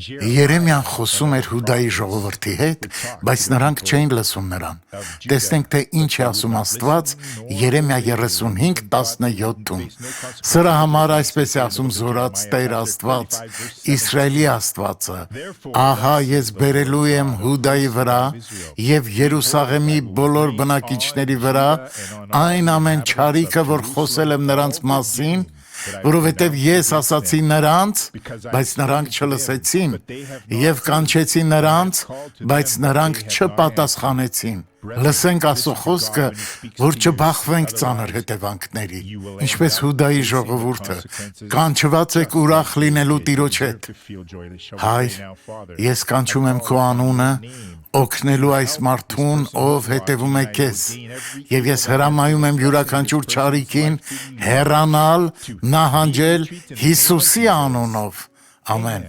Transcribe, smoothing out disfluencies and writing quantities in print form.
Երեմիան խոսում էր Հուդայի ժողովրդի հետ, բայց նրանք չէին լսում նրան։ Տեսնենք, թե ինչ է ասում Աստված Երեմիա 35:17-ում։ Սրա համար այսպես է ասում Զորաց Տեր Աստված, Իսրայելի Աստվածը. «Ահա ես բերելու եմ Հուդայի վրա և Երուսաղեմի բոլոր բնակիչների վրա այն ամեն չարիքը, որ խոսել եմ նրանց մասին, որովհետև ես ասացի նրանց, բայց նրանք չլսեցին, և կանչեցի նրանց, բայց նրանք չպատասխանեցին»։ Լսենք Աստծո խոսքը, որ չբախվենք ծանր հետևանքների, ինչպես Հուդայի ժողովուրդը, կանչված եք ուրախ լինելու Տիրոջ հետ։ Հայր, ես կանչում եմ քո անունը, օգնելու այս մարդուն, ով հետևում է քեզ, և ես հրամայում եմ յուրաքանչյուր չարիքին հեռանալ, նահանջել Հիսուսի անունով։ Ամեն։